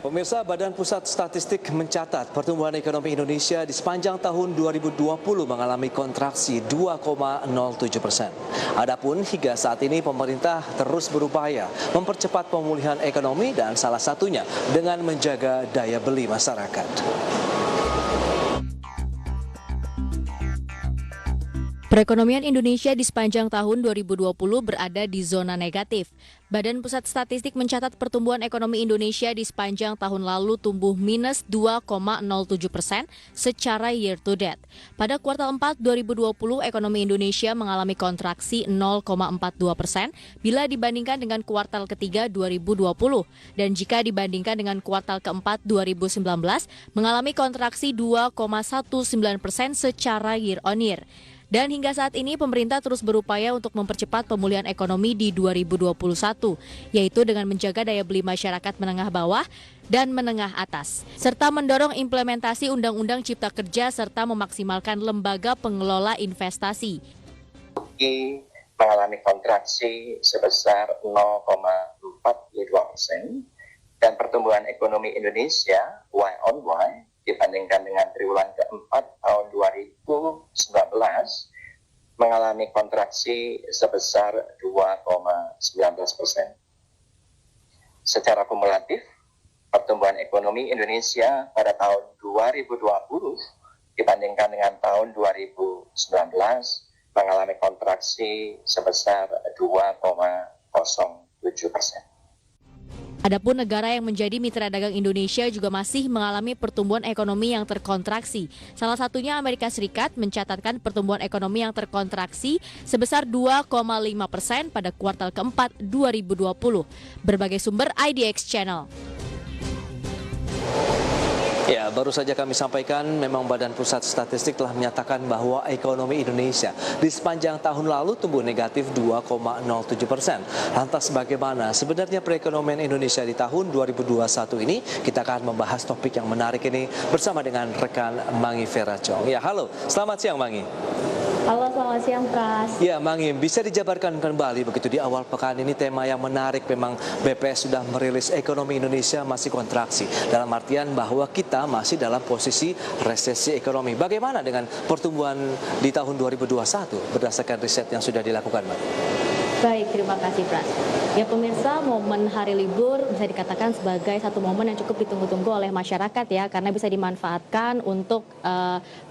Pemirsa, Badan Pusat Statistik mencatat pertumbuhan ekonomi Indonesia di sepanjang tahun 2020 mengalami kontraksi 2,07%. Adapun hingga saat ini pemerintah terus berupaya mempercepat pemulihan ekonomi dan salah satunya dengan menjaga daya beli masyarakat. Perekonomian Indonesia di sepanjang tahun 2020 berada di zona negatif. Badan Pusat Statistik mencatat pertumbuhan ekonomi Indonesia di sepanjang tahun lalu tumbuh minus 2,07% secara year to date. Pada kuartal 4 2020, ekonomi Indonesia mengalami kontraksi 0,42% bila dibandingkan dengan kuartal ketiga 2020. Dan jika dibandingkan dengan kuartal keempat 2019, mengalami kontraksi 2,19% secara year on year. Dan hingga saat ini pemerintah terus berupaya untuk mempercepat pemulihan ekonomi di 2021, yaitu dengan menjaga daya beli masyarakat menengah bawah dan menengah atas, serta mendorong implementasi Undang-Undang Cipta Kerja serta memaksimalkan lembaga pengelola investasi. Mengalami kontraksi sebesar 0,42% dan pertumbuhan ekonomi Indonesia Y on Y dibandingkan dengan triwulan keempat tahun 2019 mengalami kontraksi sebesar 2,19%. Secara kumulatif, pertumbuhan ekonomi Indonesia pada tahun 2020 dibandingkan dengan tahun 2019 mengalami kontraksi sebesar 2,07%. Adapun negara yang menjadi mitra dagang Indonesia juga masih mengalami pertumbuhan ekonomi yang terkontraksi. Salah satunya Amerika Serikat mencatatkan pertumbuhan ekonomi yang terkontraksi sebesar 2,5% pada kuartal keempat 2020. Berbagai sumber IDX Channel. Ya, baru saja kami sampaikan memang Badan Pusat Statistik telah menyatakan bahwa ekonomi Indonesia di sepanjang tahun lalu tumbuh negatif 2,07%. Lantas bagaimana sebenarnya perekonomian Indonesia di tahun 2021 ini? Kita akan membahas topik yang menarik ini bersama dengan rekan Mangi Feracong. Ya, halo. Selamat siang, Mangi. Halo, selamat siang, Pras. Ya, Mangi, bisa dijabarkan kembali begitu di awal pekan ini tema yang menarik memang BPS sudah merilis ekonomi Indonesia masih kontraksi. Dalam artian bahwa kita masih dalam posisi resesi ekonomi. Bagaimana dengan pertumbuhan di tahun 2021 berdasarkan riset yang sudah dilakukan, Bang? Baik, terima kasih, Pras. Ya, pemirsa, momen hari libur bisa dikatakan sebagai satu momen yang cukup ditunggu-tunggu oleh masyarakat ya, karena bisa dimanfaatkan untuk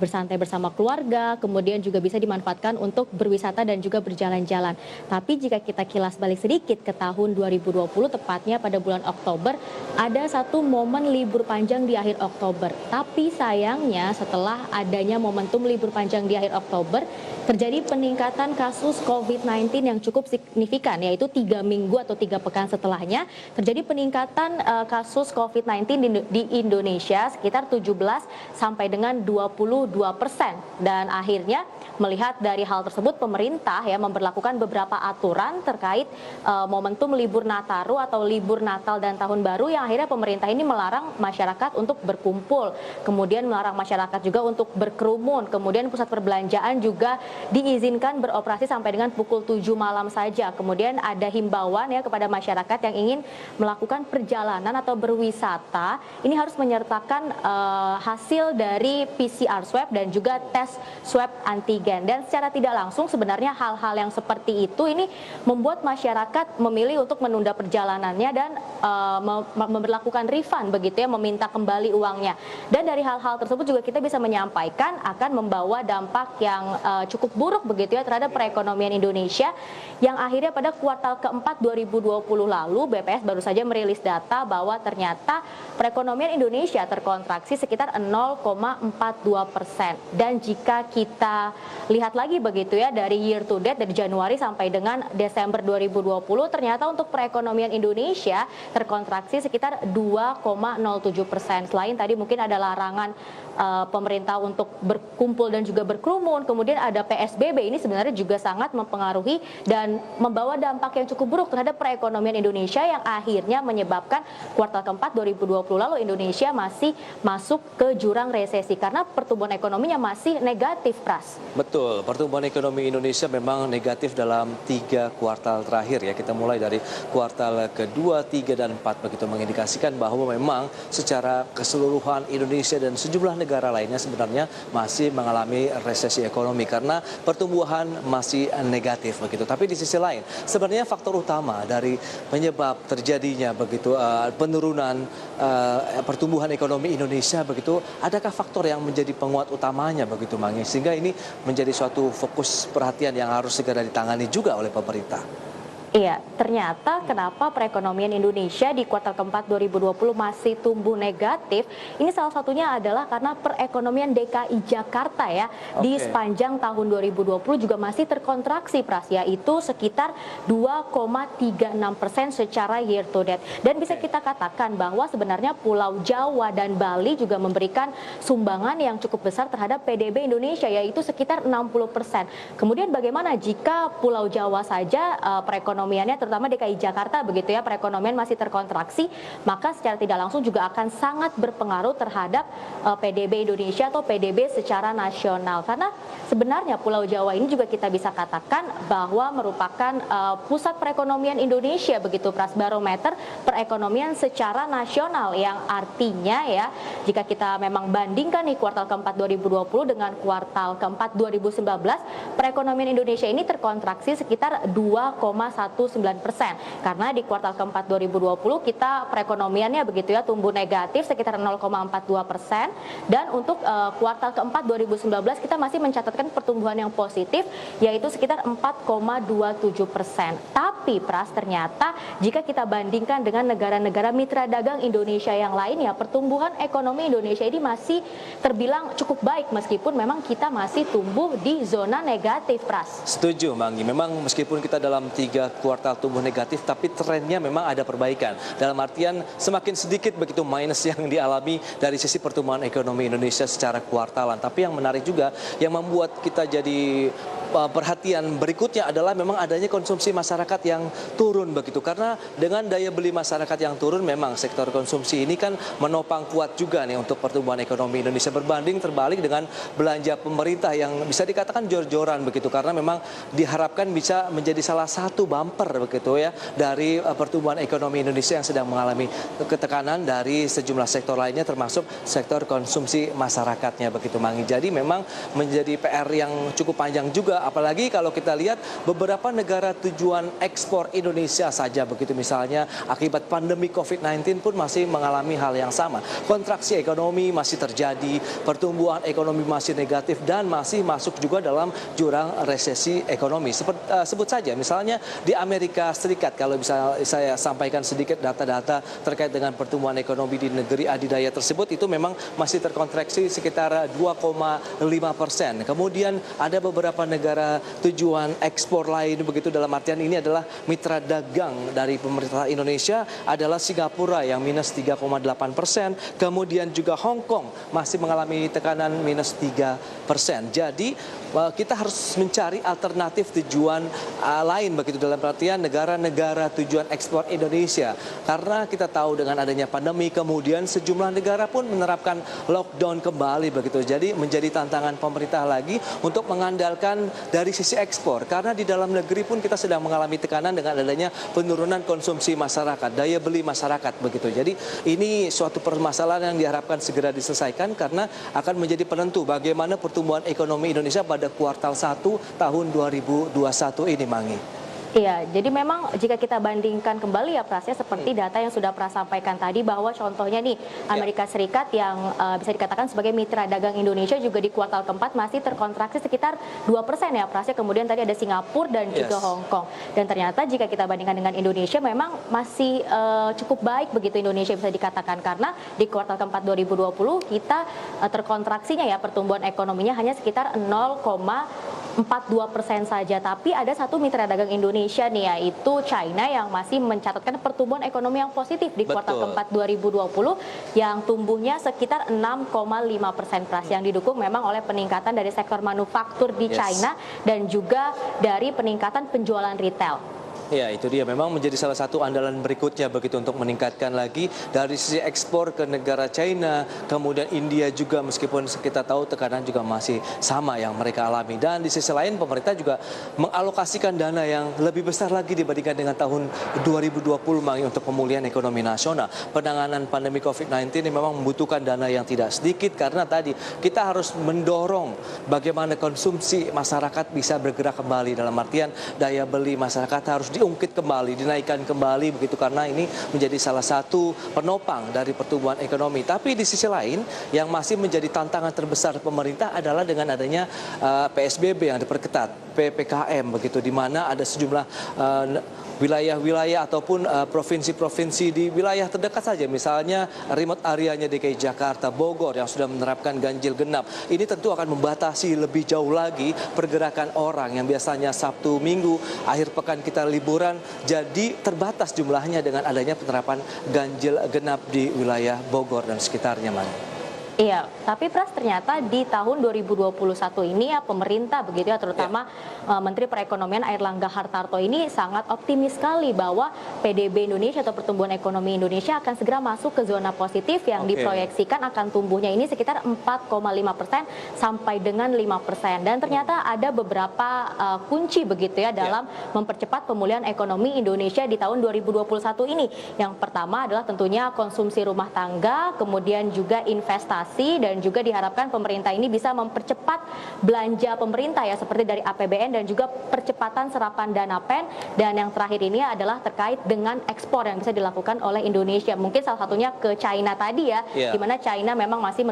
bersantai bersama keluarga, kemudian juga bisa dimanfaatkan untuk berwisata dan juga berjalan-jalan. Tapi jika kita kilas balik sedikit ke tahun 2020, tepatnya pada bulan Oktober, ada satu momen libur panjang di akhir Oktober. Tapi sayangnya setelah adanya momentum libur panjang di akhir Oktober, terjadi peningkatan kasus COVID-19 yang cukup signifikan, yaitu 3 minggu atau 3 pekan setelahnya terjadi peningkatan kasus COVID-19 di Indonesia sekitar 17 sampai dengan 22%. Dan akhirnya melihat dari hal tersebut pemerintah ya memberlakukan beberapa aturan terkait momentum libur Nataru atau libur Natal dan Tahun Baru yang akhirnya pemerintah ini melarang masyarakat untuk berkumpul, kemudian melarang masyarakat juga untuk berkerumun, kemudian pusat perbelanjaan juga diizinkan beroperasi sampai dengan pukul 7 malam saja. Kemudian ada himbauan ya kepada masyarakat yang ingin melakukan perjalanan atau berwisata, ini harus menyertakan hasil dari PCR swab dan juga tes swab antigen. Dan secara tidak langsung sebenarnya hal-hal yang seperti itu ini membuat masyarakat memilih untuk menunda perjalanannya dan memberlakukan refund begitu ya, meminta kembali uangnya. Dan dari hal-hal tersebut juga kita bisa menyampaikan akan membawa dampak yang cukup buruk begitu ya terhadap perekonomian Indonesia, yang akhirnya pada kuartal keempat 2020 lalu BPS baru saja merilis data bahwa ternyata perekonomian Indonesia terkontraksi sekitar 0,42%. Dan jika kita lihat lagi begitu ya dari year to date dari Januari sampai dengan Desember 2020, ternyata untuk perekonomian Indonesia terkontraksi sekitar 2,07%. Selain tadi mungkin ada larangan pemerintah untuk berkumpul dan juga berkerumun, kemudian ada PSBB, ini sebenarnya juga sangat mempengaruhi dan dan membawa dampak yang cukup buruk terhadap perekonomian Indonesia yang akhirnya menyebabkan kuartal keempat 2020 lalu Indonesia masih masuk ke jurang resesi karena pertumbuhan ekonominya masih negatif, Pras. Betul, pertumbuhan ekonomi Indonesia memang negatif dalam 3 kuartal terakhir ya. Kita mulai dari kuartal kedua, 3, dan 4 begitu mengindikasikan bahwa memang secara keseluruhan Indonesia dan sejumlah negara lainnya sebenarnya masih mengalami resesi ekonomi karena pertumbuhan masih negatif begitu. Tapi di sisi lain, sebenarnya faktor utama dari penyebab terjadinya begitu penurunan pertumbuhan ekonomi Indonesia begitu, adakah faktor yang menjadi penguat utamanya begitu, Mangi? Sehingga ini menjadi suatu fokus perhatian yang harus segera ditangani juga oleh pemerintah. Iya, ternyata kenapa perekonomian Indonesia di kuartal keempat 2020 masih tumbuh negatif, ini salah satunya adalah karena perekonomian DKI Jakarta ya, di sepanjang tahun 2020 juga masih terkontraksi, Pras, yaitu sekitar 2,36% secara year to date. Dan bisa kita katakan bahwa sebenarnya Pulau Jawa dan Bali juga memberikan sumbangan yang cukup besar terhadap PDB Indonesia, yaitu sekitar 60%. Kemudian bagaimana jika Pulau Jawa saja perekonomiannya terutama DKI Jakarta begitu ya, perekonomian masih terkontraksi, maka secara tidak langsung juga akan sangat berpengaruh terhadap PDB Indonesia atau PDB secara nasional. Karena sebenarnya Pulau Jawa ini juga kita bisa katakan bahwa merupakan pusat perekonomian Indonesia begitu, Pras, barometer perekonomian secara nasional, yang artinya ya jika kita memang bandingkan nih kuartal keempat 2020 dengan kuartal keempat 2019, perekonomian Indonesia ini terkontraksi sekitar 2,19%. Karena di kuartal keempat 2020 kita perekonomiannya begitu ya tumbuh negatif sekitar 0,42%, dan untuk kuartal keempat 2019 kita masih mencatatkan pertumbuhan yang positif yaitu sekitar 4,27%. Tapi, Pras, ternyata jika kita bandingkan dengan negara-negara mitra dagang Indonesia yang lainnya, pertumbuhan ekonomi Indonesia ini masih terbilang cukup baik meskipun memang kita masih tumbuh di zona negatif, Pras. Setuju, Mangi. Memang meskipun kita dalam 3 kuartal tumbuh negatif, tapi trennya memang ada perbaikan. Dalam artian semakin sedikit begitu minus yang dialami dari sisi pertumbuhan ekonomi Indonesia secara kuartalan. Tapi yang menarik juga, yang membuat kita jadi perhatian berikutnya adalah memang adanya konsumsi masyarakat yang turun begitu. Karena dengan daya beli masyarakat yang turun, memang sektor konsumsi ini kan menopang kuat juga nih untuk pertumbuhan ekonomi Indonesia, berbanding terbalik dengan belanja pemerintah yang bisa dikatakan jor-joran begitu, karena memang diharapkan bisa menjadi salah satu bumper begitu ya dari pertumbuhan ekonomi Indonesia yang sedang mengalami ketekanan dari sejumlah sektor lainnya termasuk sektor konsumsi masyarakatnya begitu, Mangi. Jadi memang menjadi PR yang cukup panjang juga, apalagi kalau kita lihat beberapa negara tujuan ekspor Indonesia saja begitu, misalnya akibat pandemi COVID-19 pun masih mengalami hal yang sama. Kontraksi ekonomi masih terjadi, pertumbuhan ekonomi masih negatif, dan masih masuk juga dalam jurang resesi ekonomi. Sebut saja misalnya di Amerika Serikat, kalau bisa saya sampaikan sedikit data-data terkait dengan pertumbuhan ekonomi di negeri adidaya tersebut, itu memang masih terkontraksi sekitar 2,5%. Kemudian ada beberapa negara tujuan ekspor lain begitu, dalam artian ini adalah mitra dagang dari pemerintah Indonesia, adalah Singapura yang minus 3,8%, kemudian juga Hong Kong masih mengalami tekanan minus 3%. Jadi kita harus mencari alternatif tujuan lain begitu, dalam artian negara-negara tujuan ekspor Indonesia, karena kita tahu dengan adanya pandemi kemudian sejumlah negara pun menerapkan lockdown kembali begitu. Jadi menjadi tantangan pemerintah lagi untuk mengandalkan dari sisi ekspor, karena di dalam negeri pun kita sedang mengalami tekanan dengan adanya penurunan konsumsi masyarakat, daya beli masyarakat begitu. Jadi ini suatu permasalahan yang diharapkan segera diselesaikan karena akan menjadi penentu bagaimana pertumbuhan ekonomi Indonesia pada kuartal 1 tahun 2021 ini, Mangi. Iya, jadi memang jika kita bandingkan kembali ya, Pras, ya, seperti data yang sudah Pras sampaikan tadi, bahwa contohnya nih Amerika Serikat yang bisa dikatakan sebagai mitra dagang Indonesia juga di kuartal keempat masih terkontraksi sekitar 2% ya, Pras, ya. Kemudian tadi ada Singapura dan juga Hong Kong. Dan ternyata jika kita bandingkan dengan Indonesia memang masih cukup baik begitu Indonesia bisa dikatakan, karena di kuartal keempat 2020 kita terkontraksinya ya pertumbuhan ekonominya hanya sekitar 0,42% saja. Tapi ada satu mitra dagang Indonesia Indonesia nih, yaitu China yang masih mencatatkan pertumbuhan ekonomi yang positif di kuartal keempat 2020 yang tumbuhnya sekitar 6,5% Pras, yang didukung memang oleh peningkatan dari sektor manufaktur di China dan juga dari peningkatan penjualan retail. Ya, itu dia memang menjadi salah satu andalan berikutnya begitu untuk meningkatkan lagi dari sisi ekspor ke negara China, kemudian India juga, meskipun kita tahu tekanan juga masih sama yang mereka alami. Dan di sisi lain pemerintah juga mengalokasikan dana yang lebih besar lagi dibandingkan dengan tahun 2020 untuk pemulihan ekonomi nasional. Penanganan pandemi COVID-19 ini memang membutuhkan dana yang tidak sedikit karena tadi kita harus mendorong bagaimana konsumsi masyarakat bisa bergerak kembali, dalam artian daya beli masyarakat harus diungkit kembali, dinaikkan kembali begitu, karena ini menjadi salah satu penopang dari pertumbuhan ekonomi. Tapi di sisi lain yang masih menjadi tantangan terbesar pemerintah adalah dengan adanya PSBB yang diperketat, PPKM begitu, di mana ada sejumlah wilayah-wilayah ataupun provinsi-provinsi di wilayah terdekat saja, misalnya remote areanya DKI Jakarta, Bogor yang sudah menerapkan ganjil genap. Ini tentu akan membatasi lebih jauh lagi pergerakan orang yang biasanya Sabtu, Minggu, akhir pekan kita liburan, jadi terbatas jumlahnya dengan adanya penerapan ganjil genap di wilayah Bogor dan sekitarnya, Man. Iya, tapi Pras, ternyata di tahun 2021 ini ya pemerintah begitu ya, terutama Menteri Perekonomian Airlangga Hartarto ini sangat optimis sekali bahwa PDB Indonesia atau pertumbuhan ekonomi Indonesia akan segera masuk ke zona positif yang diproyeksikan akan tumbuhnya ini sekitar 4,5% sampai dengan 5%. Dan ternyata ada beberapa kunci begitu ya dalam mempercepat pemulihan ekonomi Indonesia di tahun 2021 ini. Yang pertama adalah tentunya konsumsi rumah tangga, kemudian juga investasi, dan juga diharapkan pemerintah ini bisa mempercepat belanja pemerintah ya, seperti dari APBN dan juga percepatan serapan dana PEN. Dan yang terakhir ini adalah terkait dengan ekspor yang bisa dilakukan oleh Indonesia, mungkin salah satunya ke China tadi ya, di mana China memang masih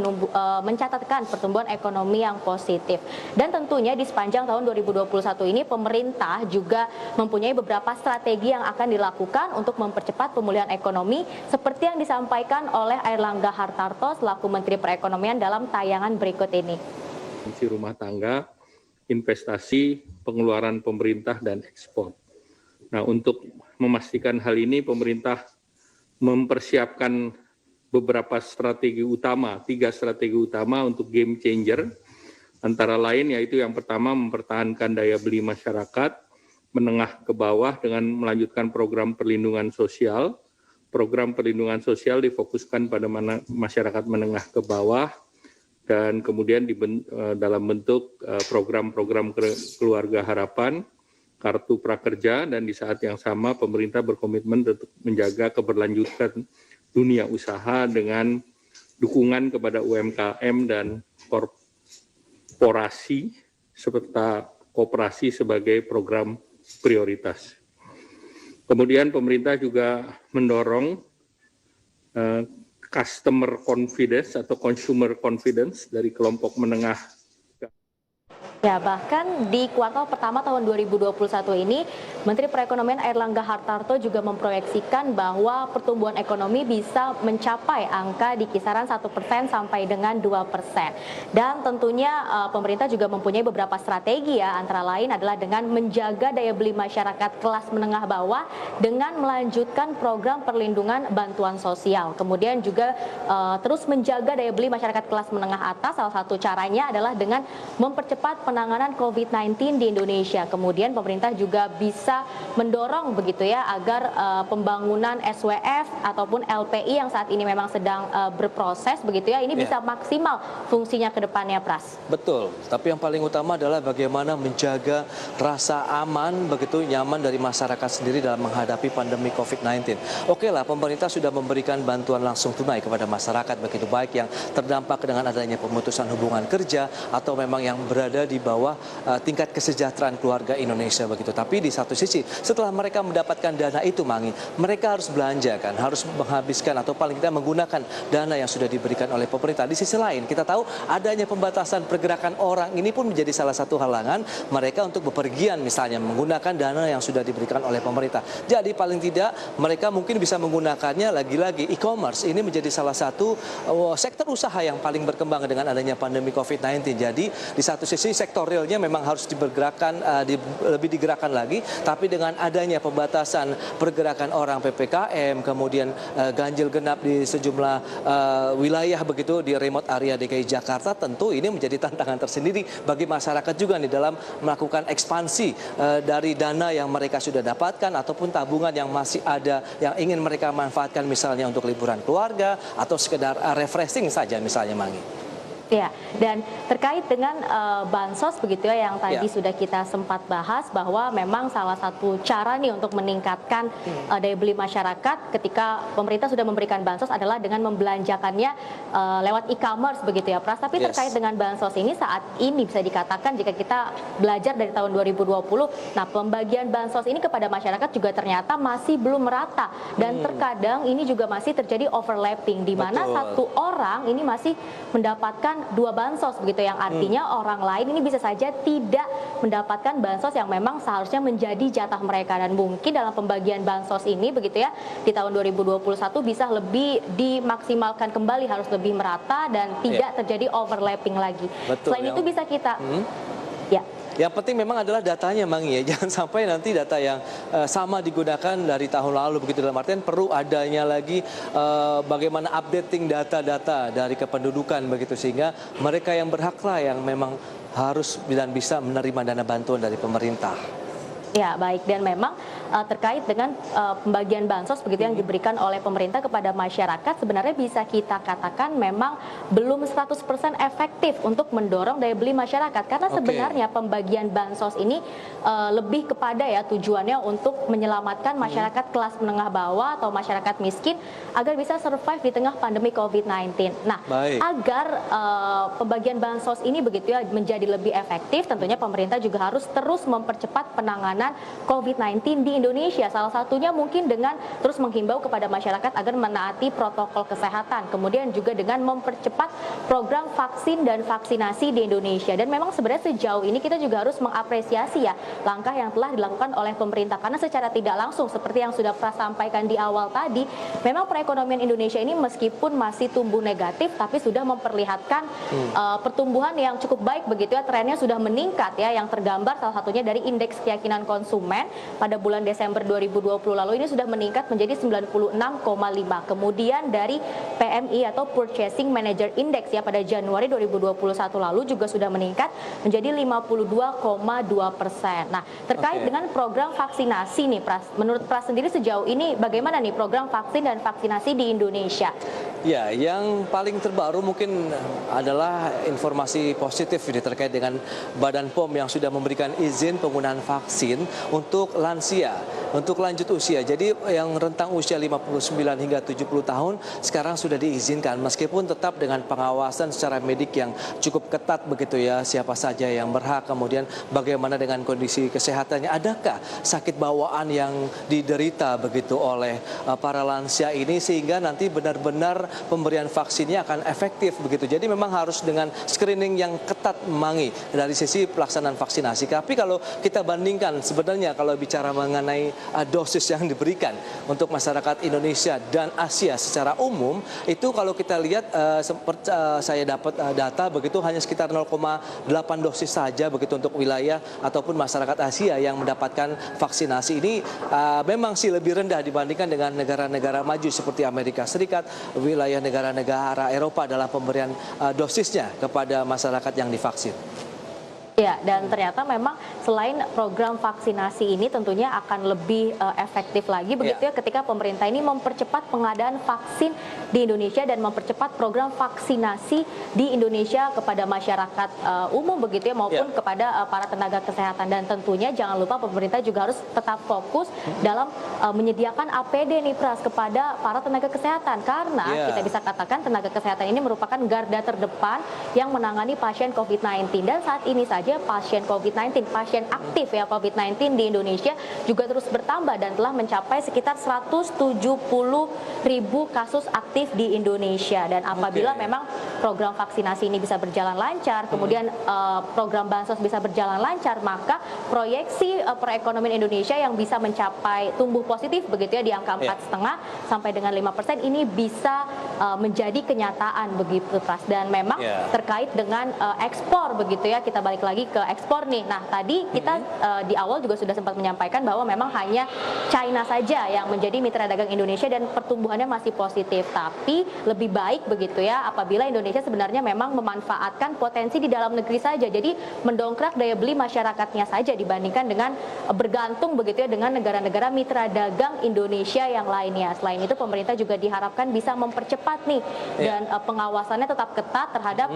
mencatatkan pertumbuhan ekonomi yang positif. Dan tentunya di sepanjang tahun 2021 ini pemerintah juga mempunyai beberapa strategi yang akan dilakukan untuk mempercepat pemulihan ekonomi seperti yang disampaikan oleh Airlangga Hartarto selaku Menteri Perekonomian dalam tayangan berikut ini. Konsumsi rumah tangga, investasi, pengeluaran pemerintah, dan ekspor. Nah, untuk memastikan hal ini, pemerintah mempersiapkan beberapa strategi utama, 3 strategi utama untuk game changer, antara lain yaitu yang pertama mempertahankan daya beli masyarakat menengah ke bawah dengan melanjutkan program perlindungan sosial. Program perlindungan sosial difokuskan pada masyarakat menengah ke bawah dan kemudian dalam bentuk program-program keluarga harapan, kartu prakerja, dan di saat yang sama pemerintah berkomitmen untuk menjaga keberlanjutan dunia usaha dengan dukungan kepada UMKM dan korporasi serta koperasi sebagai program prioritas. Kemudian pemerintah juga mendorong customer confidence atau consumer confidence dari kelompok menengah. Ya, bahkan di kuartal pertama tahun 2021 ini, Menteri Perekonomian Airlangga Hartarto juga memproyeksikan bahwa pertumbuhan ekonomi bisa mencapai angka di kisaran 1% sampai dengan 2%. Dan tentunya pemerintah juga mempunyai beberapa strategi ya, antara lain adalah dengan menjaga daya beli masyarakat kelas menengah bawah dengan melanjutkan program perlindungan bantuan sosial. Kemudian juga terus menjaga daya beli masyarakat kelas menengah atas, salah satu caranya adalah dengan mempercepat penanganan COVID-19 di Indonesia. Kemudian pemerintah juga bisa mendorong begitu ya agar pembangunan SWF ataupun LPI yang saat ini memang sedang berproses begitu ya, ini bisa maksimal fungsinya ke depannya, Pras. Betul, tapi yang paling utama adalah bagaimana menjaga rasa aman begitu, nyaman dari masyarakat sendiri dalam menghadapi pandemi COVID-19. Oke lah, pemerintah sudah memberikan bantuan langsung tunai kepada masyarakat begitu, baik yang terdampak dengan adanya pemutusan hubungan kerja atau memang yang berada di bawah tingkat kesejahteraan keluarga Indonesia begitu. Tapi di satu sisi setelah mereka mendapatkan dana itu, Mangi, mereka harus belanja kan, harus menghabiskan atau paling tidak menggunakan dana yang sudah diberikan oleh pemerintah. Di sisi lain kita tahu adanya pembatasan pergerakan orang ini pun menjadi salah satu halangan mereka untuk bepergian, misalnya menggunakan dana yang sudah diberikan oleh pemerintah. Jadi paling tidak mereka mungkin bisa menggunakannya lagi-lagi e-commerce. Ini menjadi salah satu sektor usaha yang paling berkembang dengan adanya pandemi COVID-19. Jadi di satu sisi sektor sektor realnya memang harus lebih digerakkan lagi, tapi dengan adanya pembatasan pergerakan orang PPKM, kemudian ganjil genap di sejumlah wilayah begitu di remote area DKI Jakarta, tentu ini menjadi tantangan tersendiri bagi masyarakat juga nih dalam melakukan ekspansi dari dana yang mereka sudah dapatkan ataupun tabungan yang masih ada yang ingin mereka manfaatkan misalnya untuk liburan keluarga atau sekedar refreshing saja misalnya, Mangi. Ya, dan terkait dengan bansos begitu ya yang tadi Ya. sudah kita sempat bahas bahwa memang salah satu cara nih untuk meningkatkan daya beli masyarakat ketika pemerintah sudah memberikan bansos adalah dengan membelanjakannya lewat e-commerce begitu ya, Pras. Tapi Yes. terkait dengan bansos ini saat ini bisa dikatakan jika kita belajar dari tahun 2020, nah pembagian bansos ini kepada masyarakat juga ternyata masih belum merata dan terkadang ini juga masih terjadi overlapping di mana Betul. satu orang ini masih mendapatkan 2 bansos begitu yang artinya orang lain ini bisa saja tidak mendapatkan bansos yang memang seharusnya menjadi jatah mereka, dan mungkin dalam pembagian bansos ini begitu ya di tahun 2021 bisa lebih dimaksimalkan kembali, harus lebih merata dan tidak terjadi overlapping lagi. Betul, Selain itu bisa kita ya. Yang penting memang adalah datanya, Mangi ya. Jangan sampai nanti data yang sama digunakan dari tahun lalu begitu, dalam artian perlu adanya lagi bagaimana updating data-data dari kependudukan begitu, sehingga mereka yang berhaklah yang memang harus dan bisa menerima dana bantuan dari pemerintah. Ya, baik, dan memang terkait dengan pembagian bansos begitu yang diberikan oleh pemerintah kepada masyarakat sebenarnya bisa kita katakan memang belum 100% efektif untuk mendorong daya beli masyarakat, karena sebenarnya pembagian bansos ini lebih kepada ya tujuannya untuk menyelamatkan masyarakat kelas menengah bawah atau masyarakat miskin agar bisa survive di tengah pandemi COVID-19. Nah, agar pembagian bansos ini begitu ya menjadi lebih efektif, tentunya pemerintah juga harus terus mempercepat penanganan COVID-19 di Indonesia. Salah satunya mungkin dengan terus menghimbau kepada masyarakat agar menaati protokol kesehatan, kemudian juga dengan mempercepat program vaksin dan vaksinasi di Indonesia. Dan memang sebenarnya sejauh ini kita juga harus mengapresiasi ya langkah yang telah dilakukan oleh pemerintah, karena secara tidak langsung seperti yang sudah Pras sampaikan di awal tadi, memang perekonomian Indonesia ini meskipun masih tumbuh negatif tapi sudah memperlihatkan pertumbuhan yang cukup baik begitu ya, trennya sudah meningkat ya, yang tergambar salah satunya dari indeks keyakinan konsumen pada bulan Desember 2020 lalu ini sudah meningkat menjadi 96,5. Kemudian dari PMI atau Purchasing Manager Index ya pada Januari 2021 lalu juga sudah meningkat menjadi 52,2%. Nah, terkait dengan program vaksinasi nih Pras, menurut Pras sendiri sejauh ini bagaimana nih program vaksin dan vaksinasi di Indonesia? Ya, yang paling terbaru mungkin adalah informasi positif ini terkait dengan Badan POM yang sudah memberikan izin penggunaan vaksin untuk lansia, untuk lanjut usia. Jadi yang rentang usia 59 hingga 70 tahun sekarang sudah diizinkan, meskipun tetap dengan pengawasan secara medik yang cukup ketat begitu ya, siapa saja yang berhak, kemudian bagaimana dengan kondisi kesehatannya, adakah sakit bawaan yang diderita begitu oleh para lansia ini, sehingga nanti benar-benar pemberian vaksinnya akan efektif begitu. Jadi memang harus dengan screening yang ketat, Mangi, dari sisi pelaksanaan vaksinasi. Tapi kalau kita bandingkan sebenarnya kalau bicara mengenai dosis yang diberikan untuk masyarakat Indonesia dan Asia secara umum, itu kalau kita lihat saya dapat data begitu hanya sekitar 0,8 dosis saja begitu untuk wilayah ataupun masyarakat Asia yang mendapatkan vaksinasi ini memang sih lebih rendah dibandingkan dengan negara-negara maju seperti Amerika Serikat, wilayah negara-negara Eropa dalam pemberian dosisnya kepada masyarakat yang divaksin. Ya, dan ternyata memang selain program vaksinasi ini tentunya akan lebih efektif lagi begitu ya ketika pemerintah ini mempercepat pengadaan vaksin di Indonesia dan mempercepat program vaksinasi di Indonesia kepada masyarakat umum begitu ya, maupun kepada para tenaga kesehatan. Dan tentunya jangan lupa pemerintah juga harus tetap fokus dalam menyediakan APD nih Pras kepada para tenaga kesehatan, karena kita bisa katakan tenaga kesehatan ini merupakan garda terdepan yang menangani pasien COVID-19. Dan saat ini saja pasien COVID-19, pasien aktif ya COVID-19 di Indonesia juga terus bertambah dan telah mencapai sekitar 170.000 kasus aktif di Indonesia. Dan apabila memang program vaksinasi ini bisa berjalan lancar, kemudian program bansos bisa berjalan lancar, maka proyeksi perekonomian Indonesia yang bisa mencapai tumbuh positif begitu ya di angka 4,5 sampai dengan 5% ini bisa menjadi kenyataan begitu Pras. Dan memang terkait dengan ekspor begitu ya, kita balik lagi lagi ke ekspor nih. Nah, tadi kita di awal juga sudah sempat menyampaikan bahwa memang hanya China saja yang menjadi mitra dagang Indonesia dan pertumbuhannya masih positif. Tapi lebih baik begitu ya apabila Indonesia sebenarnya memang memanfaatkan potensi di dalam negeri saja. Jadi mendongkrak daya beli masyarakatnya saja dibandingkan dengan bergantung begitu ya dengan negara-negara mitra dagang Indonesia yang lainnya. Selain itu pemerintah juga diharapkan bisa mempercepat nih dan pengawasannya tetap ketat terhadap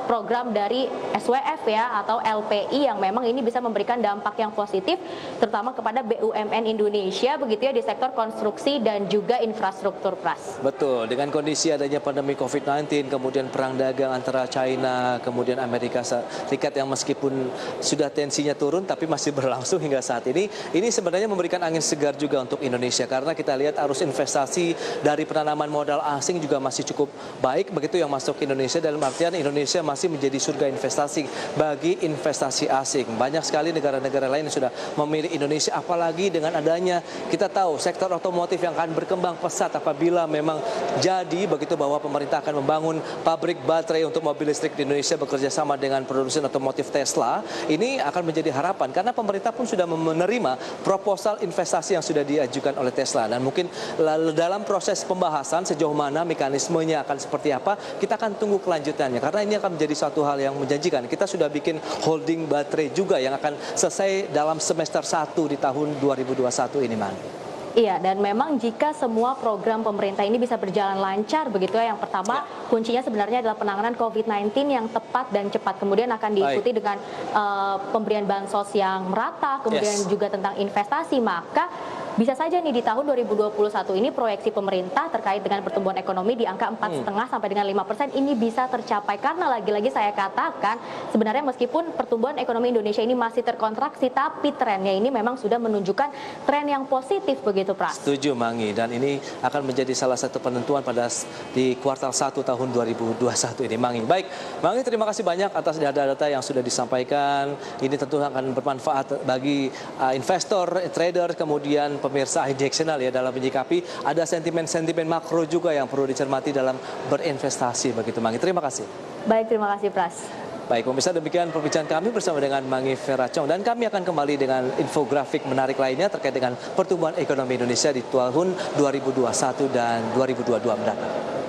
program dari SWF ya atau LPI yang memang ini bisa memberikan dampak yang positif terutama kepada BUMN Indonesia begitu ya di sektor konstruksi dan juga infrastruktur, Pras. Betul, dengan kondisi adanya pandemi COVID-19, kemudian perang dagang antara China, kemudian Amerika Serikat yang meskipun sudah tensinya turun tapi masih berlangsung hingga saat ini sebenarnya memberikan angin segar juga untuk Indonesia karena kita lihat arus investasi dari penanaman modal asing juga masih cukup baik begitu yang masuk ke Indonesia, dalam artian Indonesia masih menjadi surga investasi bagi investasi asing. Banyak sekali negara-negara lain yang sudah memilih Indonesia, apalagi dengan adanya kita tahu sektor otomotif yang akan berkembang pesat apabila memang jadi begitu bahwa pemerintah akan membangun pabrik baterai untuk mobil listrik di Indonesia bekerja sama dengan produsen otomotif Tesla. Ini akan menjadi harapan karena pemerintah pun sudah menerima proposal investasi yang sudah diajukan oleh Tesla dan mungkin dalam proses pembahasan sejauh mana mekanismenya akan seperti apa kita akan tunggu kelanjutannya karena ini akan menjadi suatu hal yang menjanjikan. Kita sudah bikin holding baterai juga yang akan selesai dalam semester 1 di tahun 2021 ini, Man. Iya, dan memang jika semua program pemerintah ini bisa berjalan lancar begitu ya, yang pertama kuncinya sebenarnya adalah penanganan COVID-19 yang tepat dan cepat, kemudian akan diikuti dengan pemberian bansos yang merata, kemudian juga tentang investasi, maka bisa saja nih di tahun 2021 ini proyeksi pemerintah terkait dengan pertumbuhan ekonomi di angka 4,5 sampai dengan 5% ini bisa tercapai karena lagi-lagi saya katakan sebenarnya meskipun pertumbuhan ekonomi Indonesia ini masih terkontraksi tapi trennya ini memang sudah menunjukkan tren yang positif begitu, Pras. Setuju, Mangi, dan ini akan menjadi salah satu penentuan di kuartal 1 tahun 2021 ini, Mangi. Baik, Mangi, terima kasih banyak atas data-data yang sudah disampaikan. Ini tentu akan bermanfaat bagi investor, trader, kemudian pemirsa injeksional ya dalam menyikapi ada sentimen-sentimen makro juga yang perlu dicermati dalam berinvestasi begitu, Mangi. Terima kasih. Baik, terima kasih, Pras. Baik, pemirsa, demikian perbincangan kami bersama dengan Mangi Ferracong dan kami akan kembali dengan infografik menarik lainnya terkait dengan pertumbuhan ekonomi Indonesia di tahun 2021 dan 2022 mendatang.